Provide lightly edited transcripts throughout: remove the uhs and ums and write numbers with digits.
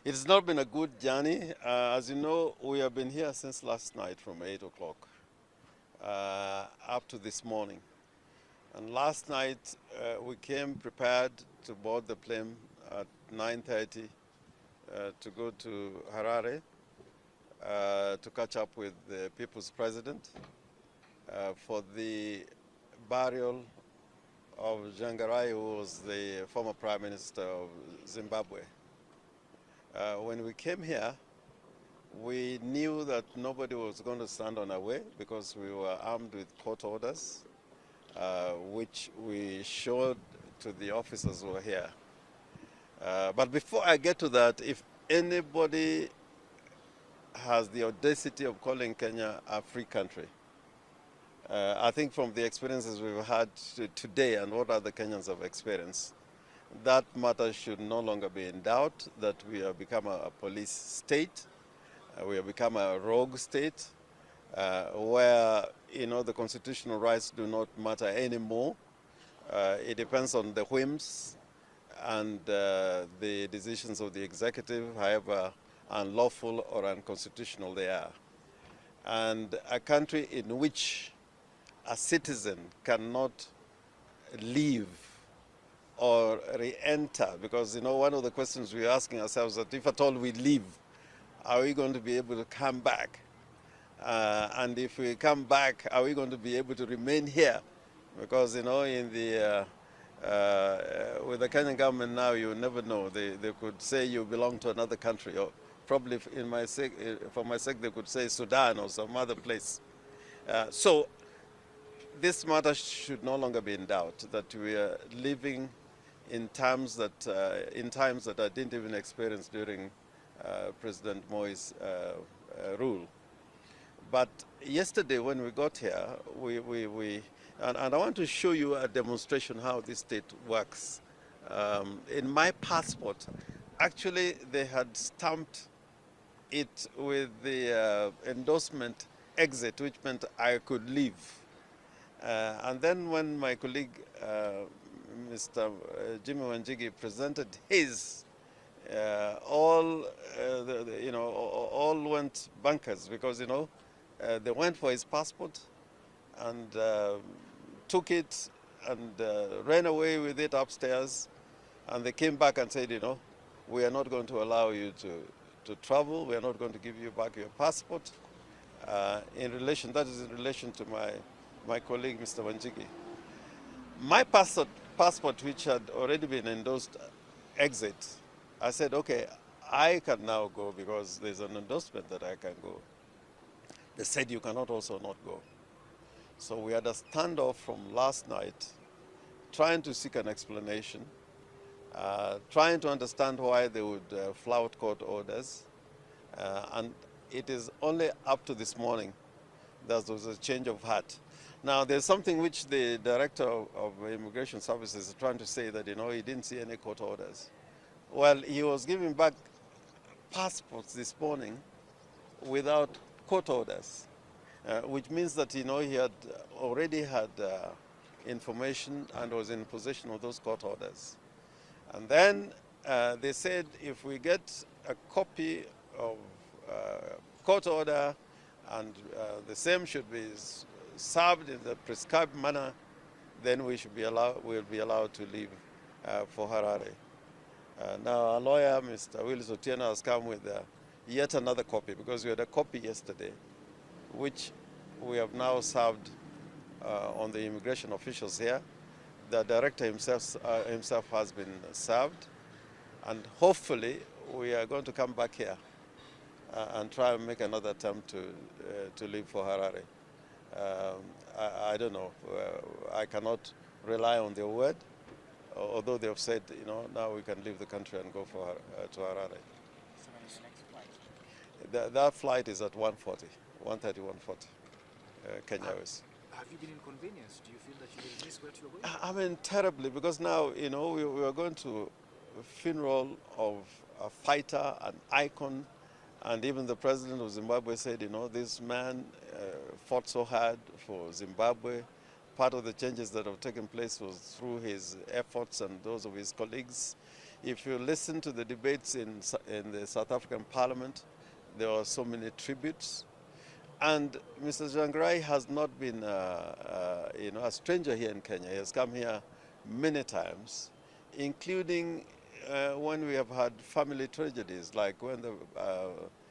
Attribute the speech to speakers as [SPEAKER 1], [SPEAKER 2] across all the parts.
[SPEAKER 1] It's not been a good journey. As you know, we have been here since last night from 8 o'clock up to this morning. And last night we came prepared to board the plane at 9:30 to go to Harare to catch up with the people's president for the burial of Jangarai, who was the former prime minister of Zimbabwe. When we came here, we knew that nobody was going to stand on our way because we were armed with court orders, which we showed to the officers who were here. But before I get to that, if anybody has the audacity of calling Kenya a free country, I think from the experiences we've had today and what other Kenyans have experienced, that matter should no longer be in doubt, that we have become a police state, we have become a rogue state, where, the constitutional rights do not matter anymore. It depends on the whims and the decisions of the executive, however unlawful or unconstitutional they are. And a country in which a citizen cannot leave or re-enter, because one of the questions we're asking ourselves is that if at all we leave, are we going to be able to come back? And if we come back, are we going to be able to remain here? Because in the with the Kenyan government now, you never know. They could say you belong to another country, or probably for my sake, they could say Sudan or some other place. So this matter should no longer be in doubt, that we are living in times that I didn't even experience during President Moi's rule. But yesterday when we got here, and I want to show you a demonstration how this state works. In my passport, actually they had stamped it with the endorsement exit, which meant I could leave. And then when my colleague, Mr. Jimmy Wanjigi, presented his, all went bunkers because they went for his passport and took it and ran away with it upstairs, and they came back and said, we are not going to allow you to travel. We are not going to give you back your passport. That is in relation to my colleague, Mr. Wanjigi. My passport, which had already been endorsed exit, I said, okay, I can now go because there's an endorsement that I can go. They said you cannot also not go. So we had a standoff from last night, trying to seek an explanation, trying to understand why they would flout court orders. And it is only up to this morning that there was a change of heart. Now, there's something which the Director of Immigration Services is trying to say, that, he didn't see any court orders. Well, he was giving back passports this morning without court orders, which means that, he had already had information and was in possession of those court orders. And then they said if we get a copy of court order and the same should be served in the prescribed manner, then we'll be allowed to leave for Harare. Now our lawyer, Mr. Willis Otieno, has come with yet another copy, because we had a copy yesterday, which we have now served on the immigration officials here. The director himself has been served, and hopefully we are going to come back here and try and make another attempt to leave for Harare. I don't know. I cannot rely on their word, although they have said, now we can leave the country and go to Harare.
[SPEAKER 2] So when is the next flight?
[SPEAKER 1] That flight is at 1:30, 1:40, Kenya Airways.
[SPEAKER 2] Have you been inconvenienced? Do you feel that you will miss where you're going?
[SPEAKER 1] I mean, terribly, because now, we are going to a funeral of a fighter, an icon, and even the president of Zimbabwe said, this man fought so hard for Zimbabwe, part of the changes that have taken place was through his efforts and those of his colleagues. If you listen to the debates in the South African Parliament, there are so many tributes. And Mr. Tsvangirai has not been a stranger here in Kenya. He has come here many times, including when we have had family tragedies, like when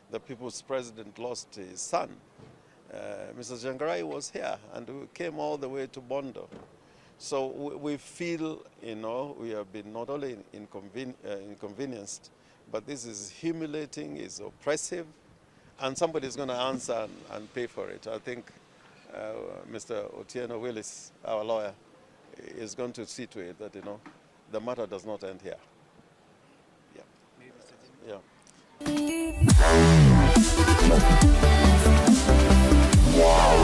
[SPEAKER 1] the people's president lost his son. Mr. Tsvangirai was here, and we came all the way to Bondo. So we feel, we have been not only inconvenienced, but this is humiliating, is oppressive, and somebody is going to answer and pay for it. I think Mr. Otieno Willis, our lawyer, is going to see to it that, the matter does not end here. Yeah.
[SPEAKER 2] Maybe Mr.
[SPEAKER 1] Yeah.
[SPEAKER 3] Wow.